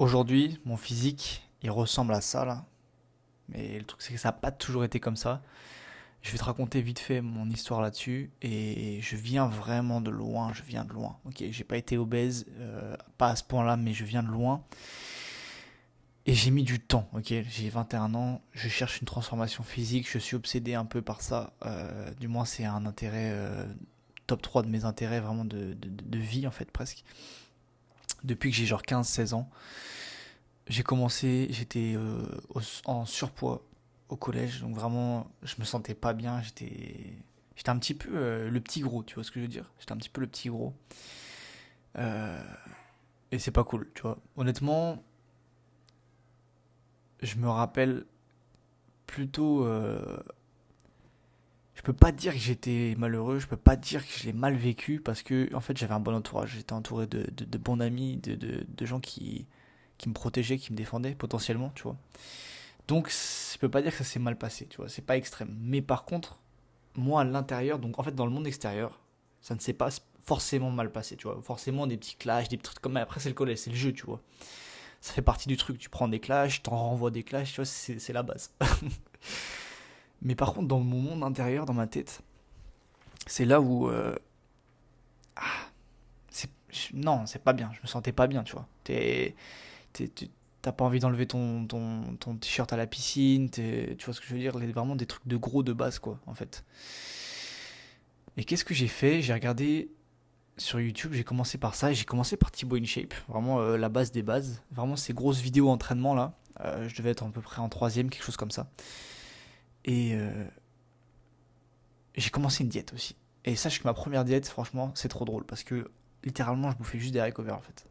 Aujourd'hui, mon physique, il ressemble à ça là. Mais le truc, c'est que ça n'a pas toujours été comme ça. Je vais te raconter vite fait mon histoire là-dessus. Et je viens vraiment de loin. Je viens de loin. Ok, j'ai pas été obèse, pas à ce point-là, mais je viens de loin. Et j'ai mis du temps. Ok, j'ai 21 ans. Je cherche une transformation physique. Je suis obsédé un peu par ça. Du moins, c'est un intérêt top 3 de mes intérêts vraiment de vie en fait, presque. Depuis que j'ai genre 15-16 ans. J'ai commencé, j'étais en surpoids au collège, donc vraiment, je me sentais pas bien. J'étais un petit peu le petit gros, tu vois ce que je veux dire? J'étais un petit peu le petit gros. Euh, et c'est pas cool, tu vois. Honnêtement, je me rappelle plutôt. Je peux pas dire que j'étais malheureux, je peux pas dire que je l'ai mal vécu parce que, en fait, j'avais un bon entourage. J'étais entouré de bons amis, de gens qui me protégeaient, qui me défendaient potentiellement, tu vois. Donc, je peux pas dire que ça s'est mal passé, tu vois, c'est pas extrême. Mais par contre, moi à l'intérieur, donc en fait dans le monde extérieur, ça ne s'est pas forcément mal passé, tu vois. Forcément des petits clashs, des petits trucs comme après c'est le collège, c'est le jeu, tu vois. Ça fait partie du truc, tu prends des clashs, t'en renvoies des clashs, tu vois, c'est la base. Mais par contre, dans mon monde intérieur, dans ma tête, c'est là où. Non, c'est pas bien, je me sentais pas bien, tu vois. T'as pas envie d'enlever ton t-shirt à la piscine, tu vois ce que je veux dire, vraiment des trucs de gros de base, quoi, en fait. Et qu'est-ce que j'ai fait? J'ai regardé sur YouTube, j'ai commencé par ça, et j'ai commencé par Thibaut InShape, vraiment la base des bases, vraiment ces grosses vidéos entraînement là. Je devais être à peu près en troisième, quelque chose comme ça. Et j'ai commencé une diète aussi. Et sache que ma première diète, franchement, c'est trop drôle parce que littéralement, je bouffais juste des haricots verts en fait.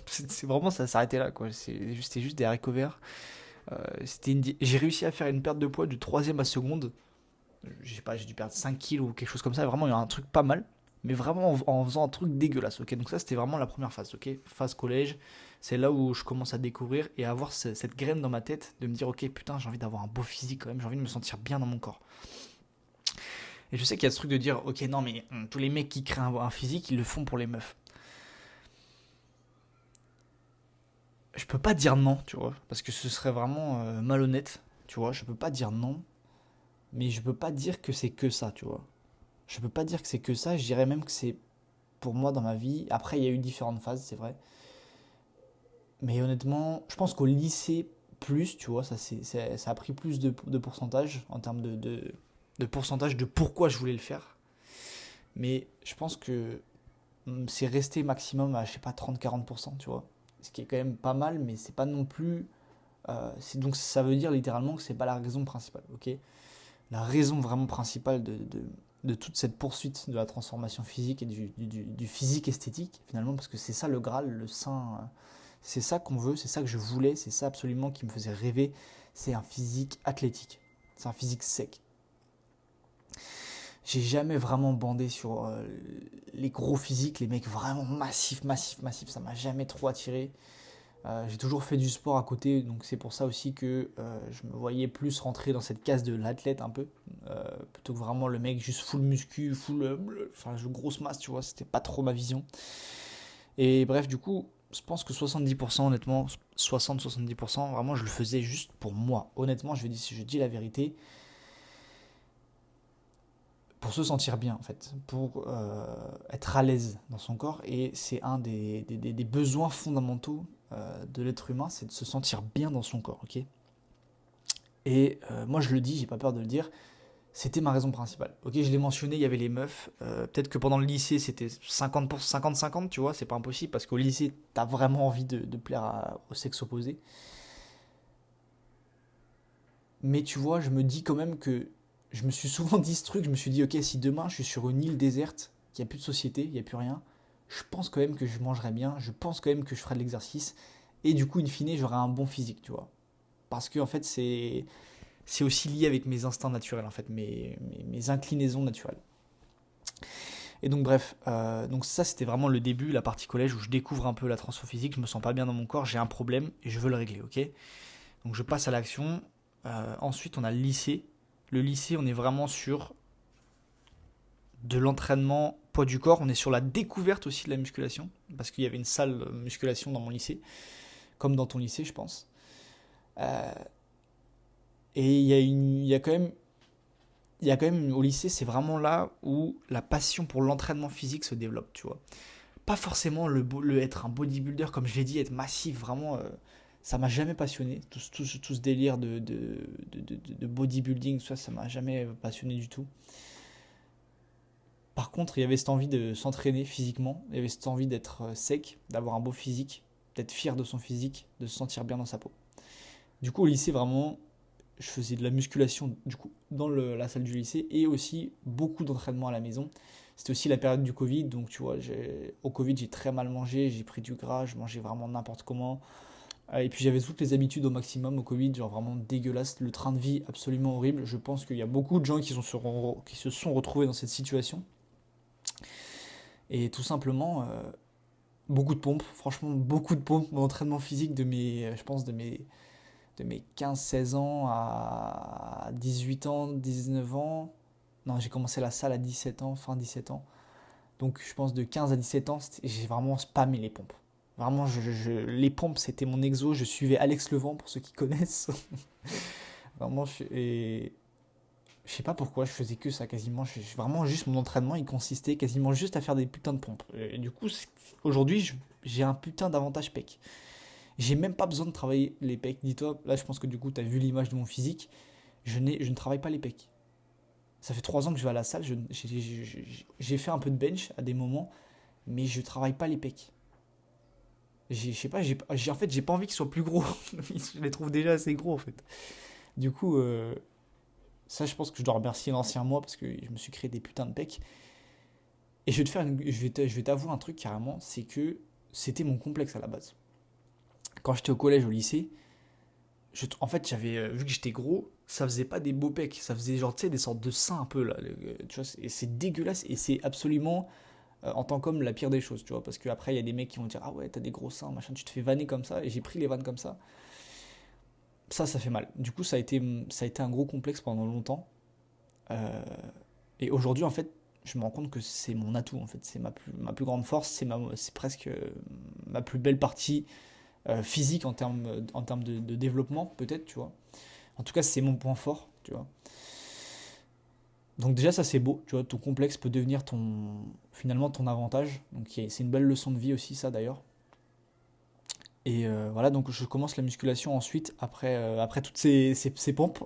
C'est vraiment ça s'arrêtait là quoi. C'était juste des haricots verts. J'ai réussi à faire une perte de poids du troisième à seconde. Je sais pas, j'ai dû perdre 5 kilos ou quelque chose comme ça. Vraiment, il y a un truc pas mal. Mais vraiment en faisant un truc dégueulasse. Ok, donc ça, c'était vraiment la première phase. Ok, phase collège. C'est là où je commence à découvrir et à avoir cette graine dans ma tête de me dire, ok, putain, j'ai envie d'avoir un beau physique quand même. J'ai envie de me sentir bien dans mon corps. Et je sais qu'il y a ce truc de dire, ok, non, mais tous les mecs qui créent un physique, ils le font pour les meufs. Je peux pas dire non, tu vois, parce que ce serait vraiment malhonnête, tu vois. Je peux pas dire non, mais je peux pas dire que c'est que ça, tu vois. Je peux pas dire que c'est que ça, je dirais même que c'est pour moi dans ma vie. Après, il y a eu différentes phases, c'est vrai. Mais honnêtement, je pense qu'au lycée, plus, tu vois, ça a pris plus de pourcentage en termes de pourcentage de pourquoi je voulais le faire. Mais je pense que c'est resté maximum à, je sais pas, 30-40%, tu vois. Ce qui est quand même pas mal, mais c'est pas non plus. Donc ça veut dire littéralement que c'est pas la raison principale, ok? La raison vraiment principale de toute cette poursuite de la transformation physique et du physique esthétique, finalement, parce que c'est ça le Graal, le saint. C'est ça qu'on veut, c'est ça que je voulais, c'est ça absolument qui me faisait rêver. C'est un physique athlétique, c'est un physique sec. J'ai jamais vraiment bandé sur les gros physiques, les mecs vraiment massifs, massifs, massifs. Ça m'a jamais trop attiré. J'ai toujours fait du sport à côté, donc c'est pour ça aussi que je me voyais plus rentrer dans cette case de l'athlète un peu, plutôt que vraiment le mec juste full muscu, full, enfin grosse masse, tu vois, c'était pas trop ma vision. Et bref, du coup, je pense que 70%, honnêtement, 60-70%, vraiment, je le faisais juste pour moi. Honnêtement, si je dis la vérité, pour se sentir bien, en fait, pour être à l'aise dans son corps. Et c'est un des besoins fondamentaux de l'être humain, c'est de se sentir bien dans son corps, ok? Et moi, je le dis, j'ai pas peur de le dire, c'était ma raison principale. Ok, je l'ai mentionné, il y avait les meufs. Peut-être que pendant le lycée, c'était 50-50, tu vois, c'est pas impossible parce qu'au lycée, t'as vraiment envie de plaire au sexe opposé. Mais tu vois, je me dis quand même que je me suis souvent dit ce truc, je me suis dit, ok, si demain je suis sur une île déserte, qu'il n'y a plus de société, il n'y a plus rien, je pense quand même que je mangerai bien, je pense quand même que je ferai de l'exercice, et du coup, in fine, j'aurai un bon physique, tu vois. Parce que en fait, c'est aussi lié avec mes instincts naturels, en fait, mes inclinaisons naturelles. Et donc bref, donc ça c'était vraiment le début, la partie collège où je découvre un peu la transformation physique, je me sens pas bien dans mon corps, j'ai un problème et je veux le régler, ok? Donc je passe à l'action. Ensuite on a le lycée. Le lycée on est vraiment sur de l'entraînement poids du corps, on est sur la découverte aussi de la musculation, parce qu'il y avait une salle musculation dans mon lycée, comme dans ton lycée, je pense. Euh, et il y a quand même au lycée, c'est vraiment là où la passion pour l'entraînement physique se développe, tu vois. Pas forcément être un bodybuilder, comme je l'ai dit, être massif, vraiment, ça m'a jamais passionné. Tout ce délire de bodybuilding, ça m'a jamais passionné du tout. Par contre, il y avait cette envie de s'entraîner physiquement, il y avait cette envie d'être sec, d'avoir un beau physique, d'être fier de son physique, de se sentir bien dans sa peau. Du coup, au lycée, vraiment, je faisais de la musculation du coup dans la salle du lycée et aussi beaucoup d'entraînement à la maison. C'était aussi la période du Covid, donc tu vois, au Covid j'ai très mal mangé, j'ai pris du gras, je mangeais vraiment n'importe comment. Et puis j'avais toutes les habitudes au maximum au Covid, genre vraiment dégueulasse, le train de vie absolument horrible. Je pense qu'il y a beaucoup de gens qui se sont retrouvés dans cette situation. Et tout simplement, beaucoup de pompes, franchement beaucoup de pompes. Mon entraînement physique je pense de mes 15-16 ans à 18 ans, 19 ans. Non, j'ai commencé la salle à 17 ans, fin 17 ans. Donc je pense de 15 à 17 ans, j'ai vraiment spammé les pompes. Vraiment, les pompes, c'était mon exo. Je suivais Alex Levent, pour ceux qui connaissent. Vraiment, et je sais pas pourquoi, je faisais que ça quasiment. Vraiment, juste mon entraînement, il consistait quasiment juste à faire des putains de pompes. Et du coup, aujourd'hui, j'ai un putain d'avantage pec. J'ai même pas besoin de travailler les pecs. Dis-toi, là, je pense que du coup, tu as vu l'image de mon physique. Je ne travaille pas les pecs. Ça fait 3 ans que je vais à la salle. J'ai fait un peu de bench à des moments, mais je travaille pas les pecs. Je sais pas, en fait, j'ai pas envie qu'ils soient plus gros. Je les trouve déjà assez gros, en fait. Du coup, ça, je pense que je dois remercier l'ancien moi parce que je me suis créé des putains de pecs. Et je vais t'avouer un truc carrément, c'est que c'était mon complexe à la base. Quand j'étais au collège, au lycée, en fait, vu que j'étais gros, ça faisait pas des beaux pecs, ça faisait genre, tu sais, des sortes de seins un peu là. Tu vois, et c'est dégueulasse et c'est absolument, en tant qu'homme, la pire des choses, tu vois. Parce qu'après, il y a des mecs qui vont dire, ah ouais, t'as des gros seins, machin, tu te fais vanner comme ça. Et j'ai pris les vannes comme ça. Ça fait mal. Du coup, ça a été un gros complexe pendant longtemps. Euh, et aujourd'hui, en fait, je me rends compte que c'est mon atout, en fait. C'est ma plus grande force, c'est presque ma plus belle partie physique en termes de développement, peut-être, tu vois. En tout cas, c'est mon point fort, tu vois. Donc déjà, ça c'est beau, tu vois, ton complexe peut devenir finalement ton avantage. Donc c'est une belle leçon de vie aussi, ça d'ailleurs. Et voilà, donc je commence la musculation ensuite, après toutes ces pompes.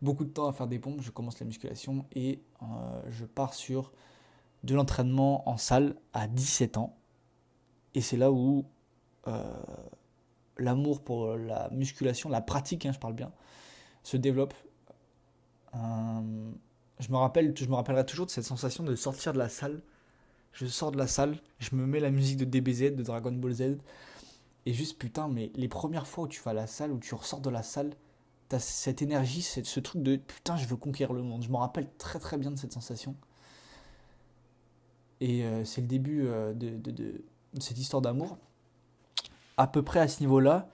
Beaucoup de temps à faire des pompes, je commence la musculation et je pars sur de l'entraînement en salle à 17 ans. Et c'est là où euh, l'amour pour la musculation, la pratique, hein, je parle bien, se développe. Je me rappellerai toujours de cette sensation de sortir de la salle. Je sors de la salle, je me mets la musique de DBZ, de Dragon Ball Z, et juste putain, mais les premières fois où tu vas à la salle, où tu ressors de la salle, t'as cette énergie, ce truc de putain, je veux conquérir le monde. Je me rappelle très très bien de cette sensation. Et c'est le début de cette histoire d'amour. À peu près à ce niveau-là,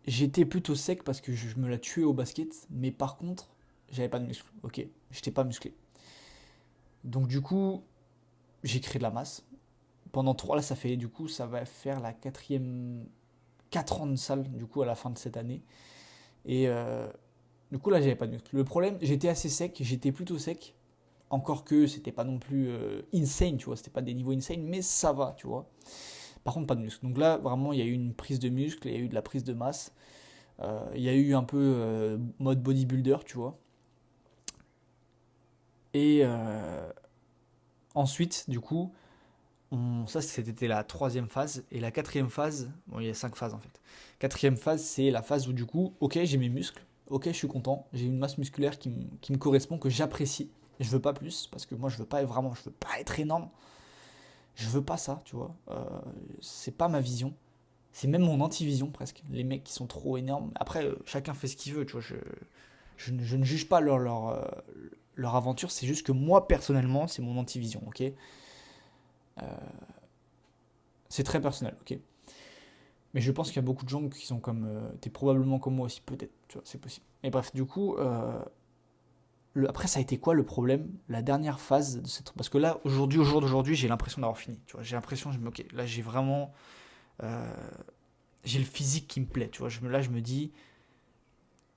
j'étais plutôt sec parce que je me la tuais au basket, mais par contre, j'avais pas de muscles. Ok, j'étais pas musclé. Donc du coup, j'ai créé de la masse. Pendant 3 là, ça va faire la quatrième 4 ans de salle, du coup, à la fin de cette année. Et du coup, là, j'avais pas de muscles. Le problème, j'étais assez sec, j'étais plutôt sec. Encore que c'était pas non plus insane, tu vois, c'était pas des niveaux insane, mais ça va, tu vois. Par contre, pas de muscles. Donc là, vraiment, il y a eu une prise de muscle, il y a eu de la prise de masse. Il y a eu un peu mode bodybuilder, tu vois. Et ensuite, du coup, ça c'était la troisième phase. Et la quatrième phase, bon, il y a 5 phases en fait. Quatrième phase, c'est la phase où du coup, ok, j'ai mes muscles, ok, je suis content, j'ai une masse musculaire qui me correspond, que j'apprécie. Je veux pas plus, parce que moi je veux pas être énorme. Je veux pas ça, tu vois. C'est pas ma vision. C'est même mon anti-vision presque. Les mecs qui sont trop énormes. Après, chacun fait ce qu'il veut, tu vois. Je ne juge pas leur aventure, c'est juste que moi personnellement, c'est mon anti-vision, ok. C'est très personnel, ok. Mais je pense qu'il y a beaucoup de gens qui sont comme. T'es probablement comme moi aussi, peut-être, tu vois, c'est possible. Et bref, du coup, après, ça a été quoi le problème? La dernière phase de cette. Parce que là, aujourd'hui, au jour d'aujourd'hui, j'ai l'impression d'avoir fini, tu vois. J'ai l'impression, ok, là, j'ai vraiment. euh, j'ai le physique qui me plaît, tu vois. Là, je me dis,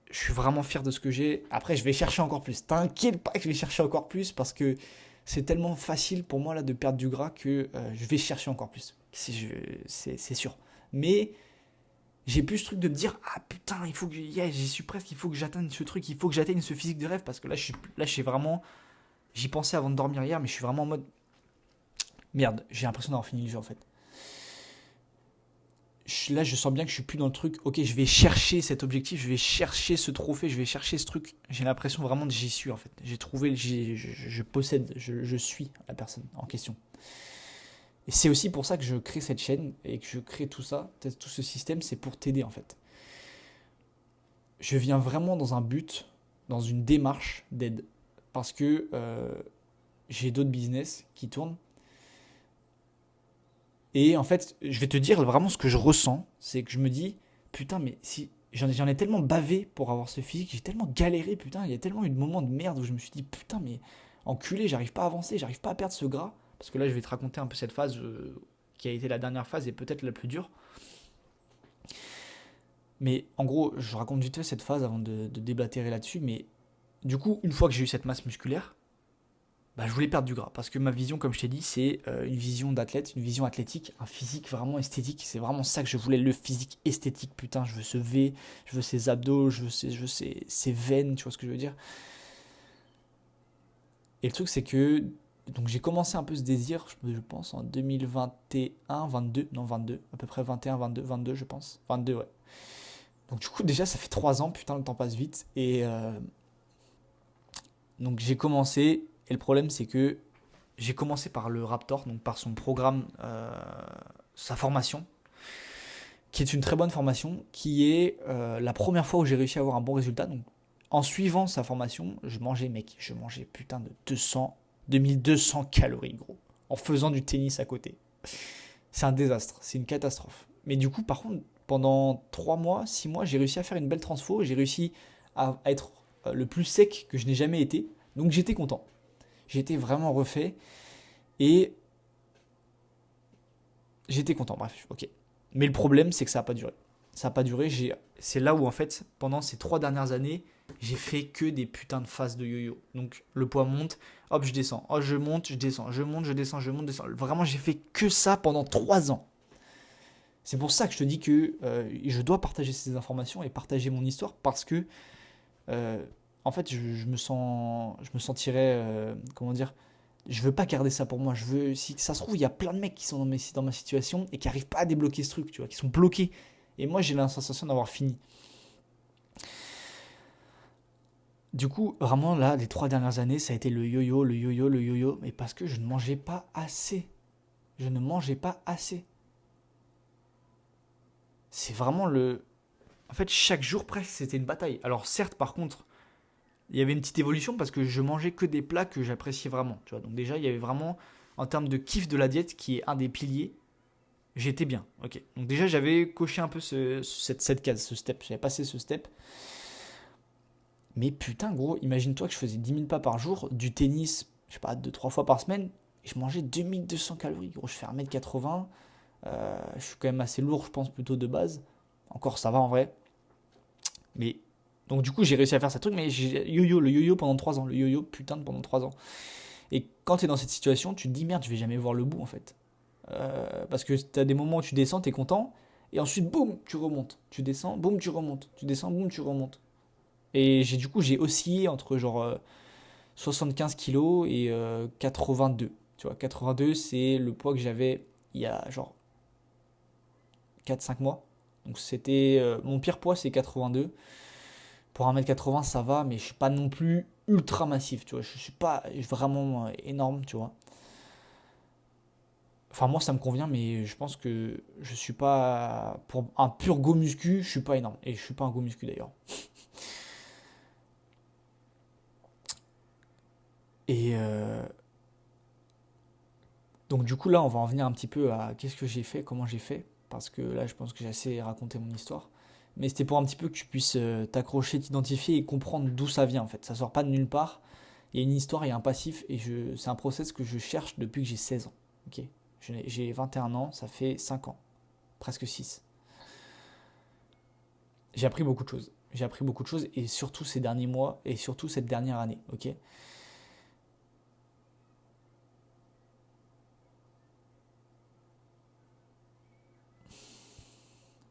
je suis vraiment fier de ce que j'ai. Après, je vais chercher encore plus. T'inquiète pas que je vais chercher encore plus parce que c'est tellement facile pour moi là de perdre du gras que je vais chercher encore plus. C'est sûr. Mais j'ai plus ce truc de me dire ah putain, il faut que j'y suis presque, il faut que j'atteigne ce truc, il faut que j'atteigne ce physique de rêve parce que là je suis vraiment, j'y pensais avant de dormir hier, mais je suis vraiment en mode merde, j'ai l'impression d'avoir fini le jeu en fait. Là, je sens bien que je suis plus dans le truc. Ok, je vais chercher cet objectif, je vais chercher ce trophée, je vais chercher ce truc. J'ai l'impression vraiment que j'y suis en fait. J'ai trouvé, je possède, je suis la personne en question. Et c'est aussi pour ça que je crée cette chaîne et que je crée tout ça, tout ce système, c'est pour t'aider en fait. Je viens vraiment dans un but, dans une démarche d'aide. Parce que j'ai d'autres business qui tournent. Et en fait, je vais te dire vraiment ce que je ressens, c'est que je me dis, putain, mais si j'en ai tellement bavé pour avoir ce physique, j'ai tellement galéré, putain, il y a tellement eu de moments de merde où je me suis dit, putain, mais enculé, j'arrive pas à avancer, j'arrive pas à perdre ce gras. Parce que là, je vais te raconter un peu cette phase qui a été la dernière phase et peut-être la plus dure. Mais en gros, je raconte vite fait cette phase avant de déblatérer là-dessus. Mais du coup, une fois que j'ai eu cette masse musculaire, bah, je voulais perdre du gras. Parce que ma vision, comme je t'ai dit, c'est une vision d'athlète, une vision athlétique, un physique vraiment esthétique. C'est vraiment ça que je voulais, le physique esthétique. Putain, je veux ce V, je veux ces abdos, je veux ces veines, tu vois ce que je veux dire. Et le truc, c'est que donc j'ai commencé un peu ce désir, je pense, en 2021, 22, non 22, à peu près 21, 22, 22 je pense. 22, ouais. Donc du coup, déjà, ça fait 3 ans, putain, le temps passe vite. Et donc j'ai commencé, et le problème, c'est que j'ai commencé par le Raptor, donc par son programme, sa formation, qui est une très bonne formation, qui est la première fois où j'ai réussi à avoir un bon résultat. Donc en suivant sa formation, je mangeais putain de 2200 calories, gros, en faisant du tennis à côté. C'est un désastre, c'est une catastrophe. Mais du coup, par contre, pendant 3 mois, 6 mois, j'ai réussi à faire une belle transfo, j'ai réussi à être le plus sec que je n'ai jamais été. Donc j'étais content. J'étais vraiment refait et j'étais content, bref, ok. Mais le problème, c'est que ça n'a pas duré. Ça n'a pas duré, c'est là où en fait, pendant ces 3 dernières années, j'ai fait que des putains de phases de yo-yo. Donc le poids monte, hop, je descends, oh, je monte, je descends, je monte, je descends, je monte, je descends. Vraiment, j'ai fait que ça pendant 3 ans. C'est pour ça que je te dis que je dois partager ces informations et partager mon histoire parce que, euh, en fait, je me sentirais, comment dire, je veux pas garder ça pour moi. Je veux, si ça se trouve, il y a plein de mecs qui sont dans ma situation et qui arrivent pas à débloquer ce truc, tu vois, qui sont bloqués. Et moi, j'ai la sensation d'avoir fini. Du coup, vraiment, là, les 3 dernières années, ça a été le yo-yo, le yo-yo, le yo-yo, mais parce que je ne mangeais pas assez. Je ne mangeais pas assez. C'est vraiment le. En fait, chaque jour presque, c'était une bataille. Alors, certes, par contre, il y avait une petite évolution parce que je mangeais que des plats que j'appréciais vraiment. Tu vois, donc déjà, il y avait vraiment, en termes de kiff de la diète, qui est un des piliers, j'étais bien. Ok. Donc déjà, j'avais coché un peu cette case, ce step. J'avais passé ce step. Mais putain, gros, imagine-toi que je faisais 10 000 pas par jour, du tennis, je sais pas, 2 3 fois par semaine, et je mangeais 2200 calories. Gros, je fais 1m80, je suis quand même assez lourd, je pense, plutôt de base. Encore, ça va en vrai. Mais donc du coup, j'ai réussi à faire ce truc, mais le yo-yo pendant 3 ans, le yo-yo putain de pendant 3 ans. Et quand tu es dans cette situation, tu te dis merde, je vais jamais voir le bout en fait. Parce que tu as des moments où tu descends, tu es content, et ensuite, boum, tu remontes. Tu descends, boum, tu remontes. Tu descends, boum, tu remontes. Et du coup, j'ai oscillé entre genre 75 kilos et 82. Tu vois, 82, c'est le poids que j'avais il y a genre 4 5 mois. Donc c'était mon pire poids, c'est 82. Pour 1m80, ça va, mais je suis pas non plus ultra massif, tu vois. Je suis pas vraiment énorme, tu vois. Enfin, moi, ça me convient, mais je pense que je suis pas. Pour un pur go muscu, je suis pas énorme. Et je suis pas un go muscu d'ailleurs. Et donc, du coup, là, on va en venir un petit peu à qu'est-ce que j'ai fait, comment j'ai fait. Parce que là, je pense que j'ai assez raconté mon histoire. Mais c'était pour un petit peu que tu puisses t'accrocher, t'identifier et comprendre d'où ça vient en fait. Ça sort pas de nulle part. Il y a une histoire, il y a un passif et c'est un process que je cherche depuis que j'ai 16 ans. Ok, j'ai 21 ans, ça fait 5 ans, presque 6. j'ai appris beaucoup de choses. J'ai appris beaucoup de choses et surtout ces derniers mois et surtout cette dernière année, ok?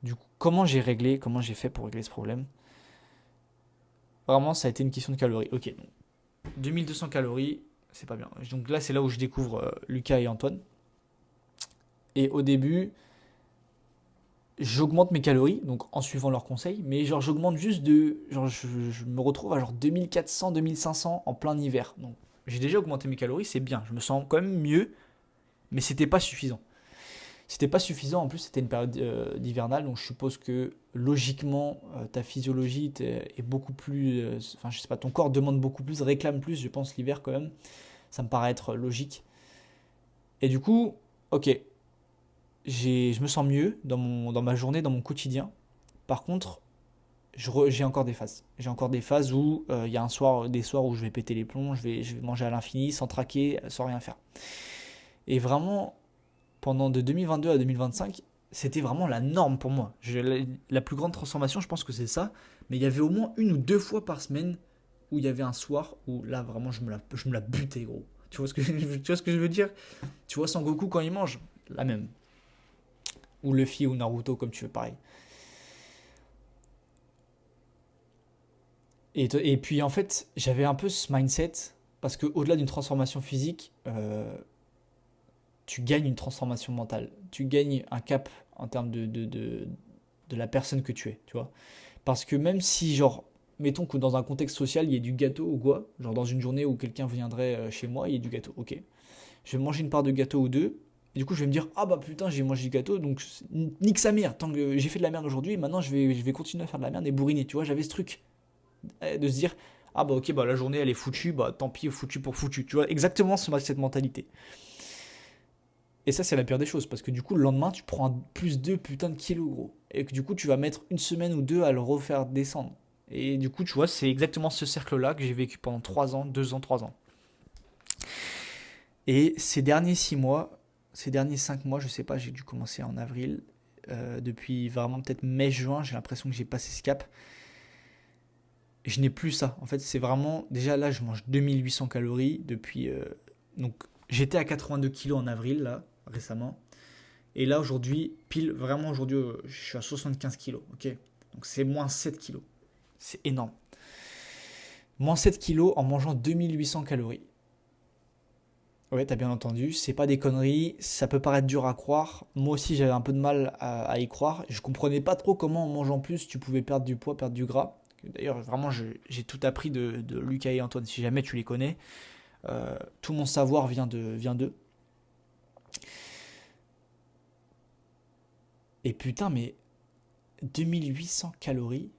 Du coup, comment j'ai fait pour régler ce problème? Vraiment, ça a été une question de calories. Ok, donc 2200 calories, c'est pas bien. Donc là, c'est là où je découvre Lucas et Antoine. Et au début, j'augmente mes calories, donc en suivant leurs conseils, mais genre j'augmente juste de. Genre je me retrouve à genre 2400, 2500 en plein hiver. Donc j'ai déjà augmenté mes calories, c'est bien. Je me sens quand même mieux, mais c'était pas suffisant. C'était pas suffisant, en plus c'était une période d'hivernale, donc je suppose que logiquement ta physiologie est beaucoup plus. Enfin, je sais pas, ton corps demande beaucoup plus, réclame plus, je pense, l'hiver quand même. Ça me paraît être logique. Et du coup, ok, je me sens mieux dans ma journée, dans mon quotidien. Par contre, j'ai encore des phases. J'ai encore des phases où il y a des soirs où je vais péter les plombs, je vais manger à l'infini, sans traquer, sans rien faire. Et vraiment, pendant de 2022 à 2025, c'était vraiment la norme pour moi. La plus grande transformation, je pense que c'est ça. Mais il y avait au moins une ou deux fois par semaine où il y avait un soir où là, vraiment, je me la butais, gros. Tu vois tu vois ce que je veux dire? Tu vois Sangoku quand il mange? La même. Ou Luffy ou Naruto, comme tu veux, pareil. Et puis en fait, j'avais un peu ce mindset, parce qu'au-delà d'une transformation physique, tu gagnes une transformation mentale. Tu gagnes un cap en termes de la personne que tu es, tu vois. Parce que même si, genre, mettons que dans un contexte social, il y ait du gâteau ou quoi, genre dans une journée où quelqu'un viendrait chez moi, il y a du gâteau, ok. Je vais manger une part de gâteau ou deux, et du coup je vais me dire, ah bah putain, j'ai mangé du gâteau, donc nique sa mère, tant que j'ai fait de la merde aujourd'hui, maintenant je vais continuer à faire de la merde et bourriner, tu vois, j'avais ce truc de se dire, ah bah ok, bah la journée elle est foutue, bah tant pis, foutu pour foutu, tu vois, exactement cette mentalité. Et ça, c'est la pire des choses, parce que du coup, le lendemain, tu prends plus de putain de kilos, gros. Et que du coup, tu vas mettre une semaine ou deux à le refaire descendre. Et du coup, tu vois, c'est exactement ce cercle-là que j'ai vécu pendant 3 ans, 2 ans, 3 ans. Et ces derniers 6 mois, ces derniers 5 mois, je sais pas, j'ai dû commencer en avril. Depuis vraiment peut-être mai-juin, j'ai l'impression que j'ai passé ce cap. Et je n'ai plus ça. En fait, c'est vraiment. Déjà là, je mange 2800 calories depuis. Donc, j'étais à 82 kilos en avril, là, récemment. Et là, aujourd'hui, pile, vraiment aujourd'hui, je suis à 75 kilos, ok? Donc c'est moins 7 kilos. C'est énorme. Moins 7 kilos en mangeant 2800 calories. Ouais, t'as bien entendu, c'est pas des conneries, ça peut paraître dur à croire. Moi aussi, j'avais un peu de mal à y croire. Je comprenais pas trop comment en mangeant plus, tu pouvais perdre du poids, perdre du gras. D'ailleurs, vraiment, j'ai tout appris de Lucas et Antoine, si jamais tu les connais. Tout mon savoir vient d'eux. Et putain, mais 2800 calories,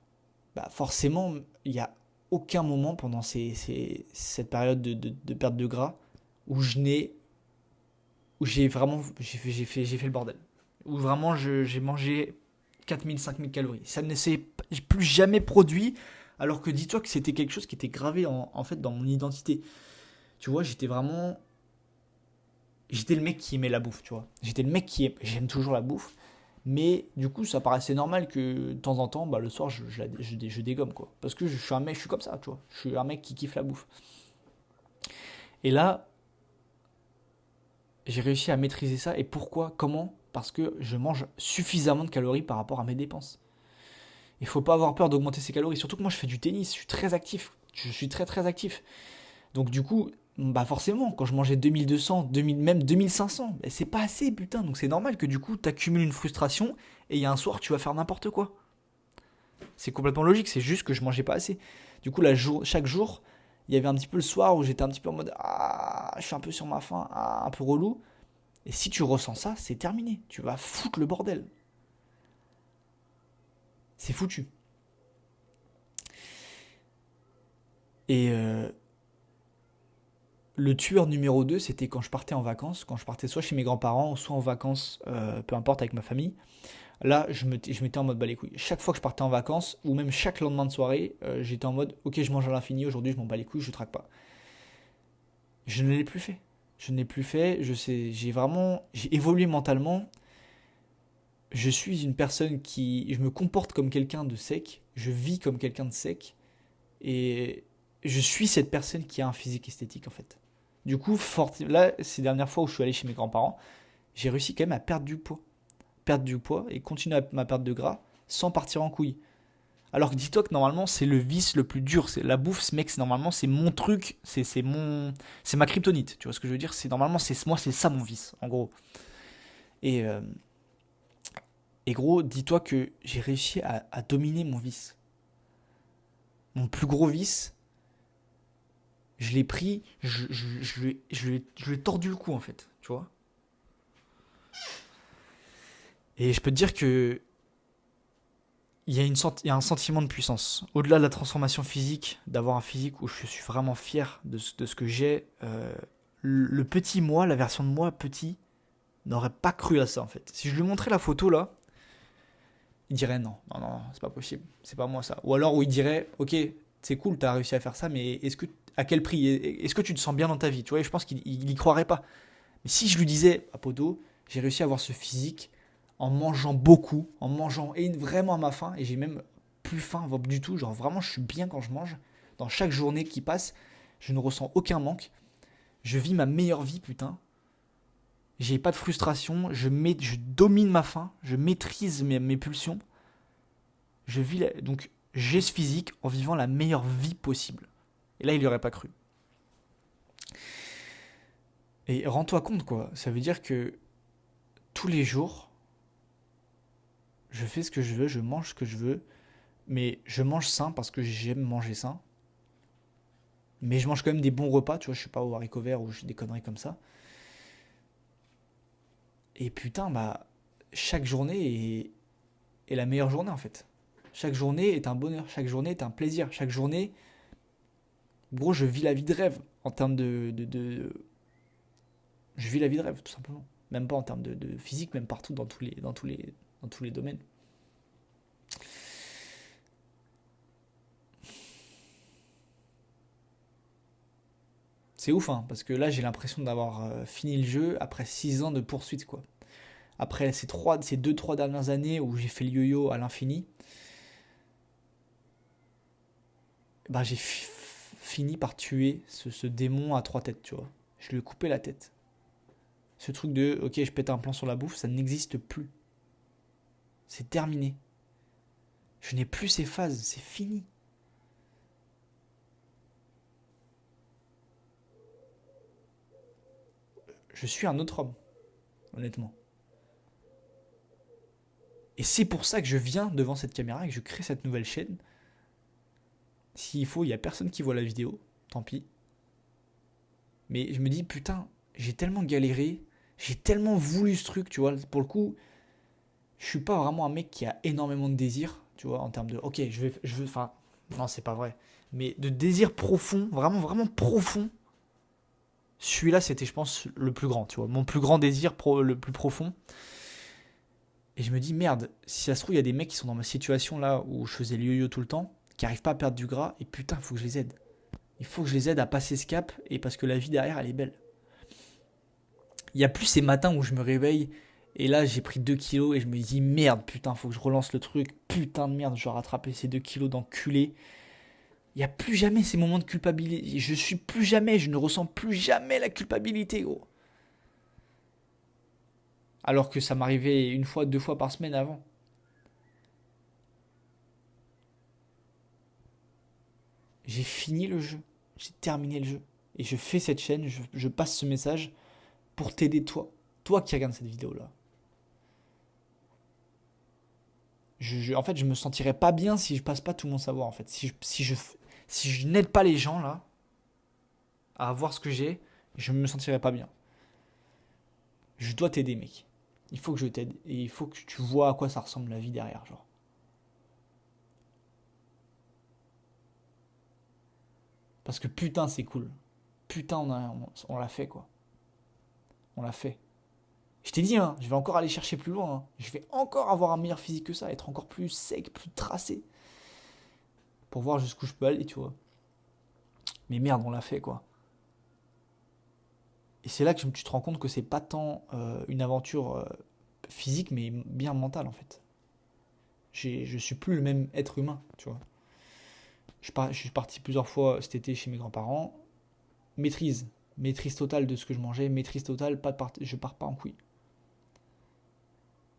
bah forcément, il n'y a aucun moment pendant cette période de perte de gras où où j'ai vraiment, j'ai fait le bordel. Où vraiment j'ai mangé 4000, 5000 calories. Ça ne s'est plus jamais produit, alors que dis-toi que c'était quelque chose qui était gravé en fait dans mon identité. Tu vois, j'étais le mec qui aimait la bouffe, tu vois. J'étais le mec j'aime toujours la bouffe. Mais du coup, ça paraissait normal que de temps en temps, bah, le soir, je dégomme, quoi. Parce que je suis un mec, je suis comme ça, tu vois. Je suis un mec qui kiffe la bouffe. Et là, j'ai réussi à maîtriser ça. Et pourquoi? Comment? Parce que je mange suffisamment de calories par rapport à mes dépenses. Il faut pas avoir peur d'augmenter ses calories. Surtout que moi, je fais du tennis, je suis très actif. Je suis très très actif. Donc du coup, bah forcément, quand je mangeais 2200, 2000, même 2500, bah, c'est pas assez, putain. Donc c'est normal que du coup, t'accumules une frustration et il y a un soir, tu vas faire n'importe quoi. C'est complètement logique, c'est juste que je mangeais pas assez. Du coup, chaque jour, il y avait un petit peu le soir où j'étais un petit peu en mode ah, je suis un peu sur ma faim, ah, un peu relou. Et si tu ressens ça, c'est terminé. Tu vas foutre le bordel. C'est foutu. Et le tueur numéro 2, c'était quand je partais en vacances, quand je partais soit chez mes grands-parents, soit en vacances, peu importe, avec ma famille. Là, je m'étais en mode bah les couilles. Chaque fois que je partais en vacances, ou même chaque lendemain de soirée, j'étais en mode ok, je mange à l'infini, aujourd'hui je m'en bats les couilles, je traque pas. Je ne l'ai plus fait. Je ne l'ai plus fait, j'ai évolué mentalement, je suis une personne je me comporte comme quelqu'un de sec, je vis comme quelqu'un de sec, et je suis cette personne qui a un physique esthétique en fait. Du coup, là, ces dernières fois où je suis allé chez mes grands-parents, j'ai réussi quand même à perdre du poids et continuer ma perte de gras sans partir en couille. Alors que dis-toi que normalement c'est le vice le plus dur, c'est la bouffe, ce mec, normalement c'est mon truc, c'est ma kryptonite. Tu vois ce que je veux dire? C'est normalement c'est moi, c'est ça mon vice, en gros. Et, euh, et gros, dis-toi que j'ai réussi à dominer mon vice. Mon plus gros vice, je l'ai pris, je lui ai tordu le cou en fait, tu vois. Et je peux te dire que il y a un sentiment de puissance. Au-delà de la transformation physique, d'avoir un physique où je suis vraiment fier de ce que j'ai, le petit moi, la version de moi petit, n'aurait pas cru à ça en fait. Si je lui montrais la photo là, il dirait non, non, non, c'est pas possible, c'est pas moi ça. Ou alors où il dirait, ok, c'est cool, t'as réussi à faire ça, mais à quel prix? Est-ce que tu te sens bien dans ta vie? Tu vois, je pense qu'il y croirait pas. Mais si je lui disais, à Poto, j'ai réussi à avoir ce physique en mangeant beaucoup, en mangeant et vraiment à ma faim, et j'ai même plus faim du tout, genre vraiment je suis bien quand je mange, dans chaque journée qui passe, je ne ressens aucun manque, je vis ma meilleure vie, putain, j'ai pas de frustration, je domine ma faim, je maîtrise mes pulsions, donc j'ai ce physique en vivant la meilleure vie possible. Et là, il n'y aurait pas cru. Et rends-toi compte, quoi, ça veut dire que tous les jours, je fais ce que je veux, je mange ce que je veux, mais je mange sain parce que j'aime manger sain. Mais je mange quand même des bons repas, tu vois, je suis pas au haricot vert ou des conneries comme ça. Et putain, bah, chaque journée est la meilleure journée en fait. Chaque journée est un bonheur, chaque journée est un plaisir, chaque journée, gros, je vis la vie de rêve en termes je vis la vie de rêve tout simplement. Même pas en termes de physique, même partout dans tous les domaines. C'est ouf, hein, parce que là j'ai l'impression d'avoir fini le jeu après 6 ans de poursuite, quoi. Après ces 2-3 dernières années où j'ai fait le yo-yo à l'infini, bah fini par tuer ce démon à 3 têtes, tu vois. Je lui ai coupé la tête. Ce truc de, ok, je pète un plan sur la bouffe, ça n'existe plus. C'est terminé. Je n'ai plus ces phases, c'est fini. Je suis un autre homme, honnêtement. Et c'est pour ça que je viens devant cette caméra et que je crée cette nouvelle chaîne. S'il faut, il n'y a personne qui voit la vidéo, tant pis. Mais je me dis, putain, j'ai tellement galéré, j'ai tellement voulu ce truc, tu vois. Pour le coup, je suis pas vraiment un mec qui a énormément de désir, tu vois, en termes de, ok, enfin, non, c'est pas vrai. Mais de désir profond, vraiment, vraiment profond, celui-là, c'était, je pense, le plus grand, tu vois. Mon plus grand désir, le plus profond. Et je me dis, merde, si ça se trouve, il y a des mecs qui sont dans ma situation là où je faisais le yo-yo tout le temps, qui arrivent pas à perdre du gras, et putain, il faut que je les aide. Il faut que je les aide à passer ce cap, et parce que la vie derrière, elle est belle. Il y a plus ces matins où je me réveille, et là, j'ai pris 2 kilos, et je me dis, merde, putain, faut que je relance le truc, putain de merde, je dois rattraper ces 2 kilos d'enculé. Il n'y a plus jamais ces moments de culpabilité. Je ne ressens plus jamais la culpabilité, gros. Alors que ça m'arrivait une fois, 2 fois par semaine avant. J'ai fini le jeu. J'ai terminé le jeu. Et je fais cette chaîne, je passe ce message pour t'aider toi. Toi qui regardes cette vidéo-là. En fait, je me sentirais pas bien si je passe pas tout mon savoir, en fait. Si je n'aide pas les gens, là, à avoir ce que j'ai, je me sentirais pas bien. Je dois t'aider, mec. Il faut que je t'aide. Et il faut que tu vois à quoi ça ressemble la vie derrière, genre. Parce que putain, c'est cool. Putain, on l'a fait, quoi. On l'a fait. Je t'ai dit, hein, je vais encore aller chercher plus loin, hein. Je vais encore avoir un meilleur physique que ça, être encore plus sec, plus tracé. Pour voir jusqu'où je peux aller, tu vois. Mais merde, on l'a fait, quoi. Et c'est là que tu te rends compte que c'est pas tant une aventure physique, mais bien mentale en fait. Je suis plus le même être humain, tu vois. Je suis parti plusieurs fois cet été chez mes grands-parents. Maîtrise. Maîtrise totale de ce que je mangeais. Maîtrise totale, je pars pas en couille.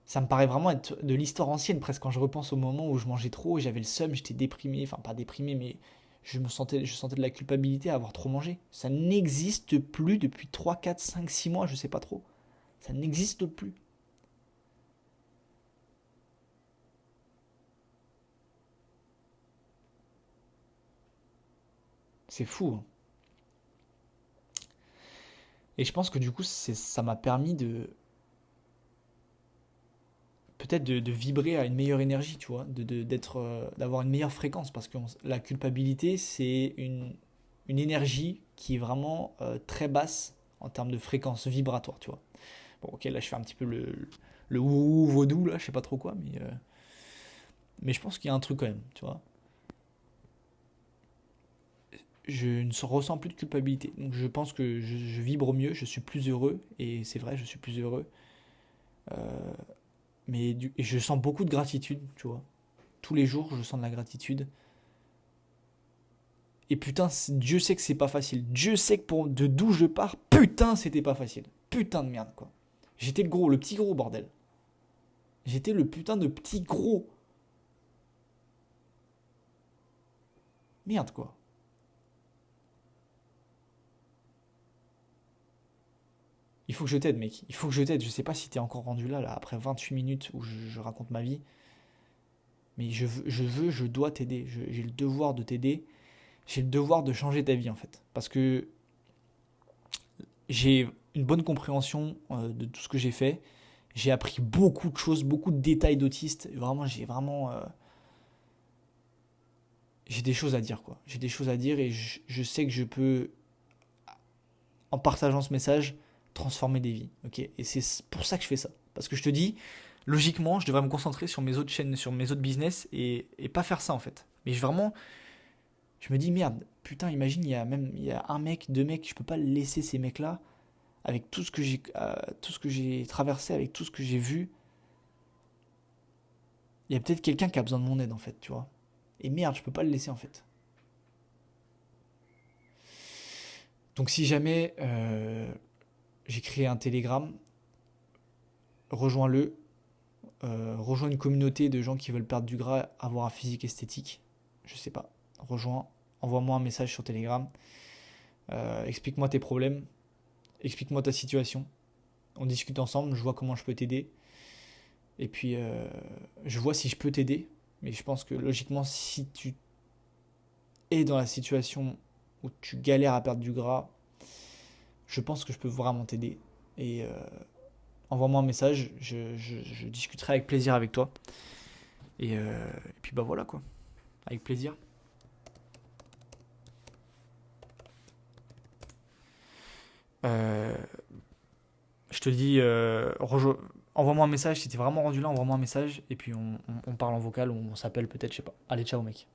Ça me paraît vraiment être de l'histoire ancienne presque quand je repense au moment où je mangeais trop et j'avais le seum, j'étais déprimé. Enfin, pas déprimé, mais je sentais de la culpabilité à avoir trop mangé. Ça n'existe plus depuis 3, 4, 5, 6 mois, je sais pas trop. Ça n'existe plus. C'est fou, hein. Et je pense que du coup, ça m'a permis de peut-être de vibrer à une meilleure énergie, tu vois, d'avoir une meilleure fréquence, parce que la culpabilité, c'est une énergie qui est vraiment très basse en termes de fréquence vibratoire, tu vois. Bon, ok, là je fais un petit peu le ouh vaudou, là, je sais pas trop quoi, mais je pense qu'il y a un truc quand même, tu vois. Je ne ressens plus de culpabilité, donc je pense que je vibre mieux, je suis plus heureux, et c'est vrai, je suis plus heureux, et je sens beaucoup de gratitude, tu vois. Tous les jours, je sens de la gratitude. Et putain, Dieu sait que c'est pas facile. Dieu sait que de d'où je pars, putain, c'était pas facile. Putain de merde, quoi. J'étais le gros, le petit gros, bordel. J'étais le putain de petit gros. Merde, quoi. Il faut que je t'aide, mec. Il faut que je t'aide. Je sais pas si t'es encore rendu là, après 28 minutes où je raconte ma vie. Mais je dois t'aider. J'ai le devoir de t'aider. J'ai le devoir de changer ta vie, en fait. Parce que j'ai une bonne compréhension de tout ce que j'ai fait. J'ai appris beaucoup de choses, beaucoup de détails d'autistes. Vraiment, j'ai des choses à dire, quoi. J'ai des choses à dire et je sais que je peux, en partageant ce message, transformer des vies. Ok. Et c'est pour ça que je fais ça. Parce que je te dis, logiquement, je devrais me concentrer sur mes autres chaînes, sur mes autres business et pas faire ça en fait. Mais vraiment, je me dis merde, putain, imagine, il y a un mec, deux mecs, je peux pas laisser ces mecs-là avec tout ce que j'ai traversé, avec tout ce que j'ai vu. Il y a peut-être quelqu'un qui a besoin de mon aide en fait, tu vois. Et merde, je peux pas le laisser en fait. Donc si jamais j'ai créé un Telegram, rejoins-le, rejoins une communauté de gens qui veulent perdre du gras, avoir un physique esthétique, je sais pas, rejoins, envoie-moi un message sur Telegram, explique-moi tes problèmes, explique-moi ta situation, on discute ensemble, je vois comment je peux t'aider, et puis je vois si je peux t'aider, mais je pense que logiquement si tu es dans la situation où tu galères à perdre du gras, je pense que je peux vraiment t'aider. Et envoie-moi un message, je discuterai avec plaisir avec toi. Et puis bah voilà quoi, avec plaisir. Euh, je te dis, envoie-moi un message, si t'es vraiment rendu là, envoie-moi un message, et puis on parle en vocal, on s'appelle peut-être, je sais pas. Allez, ciao mec.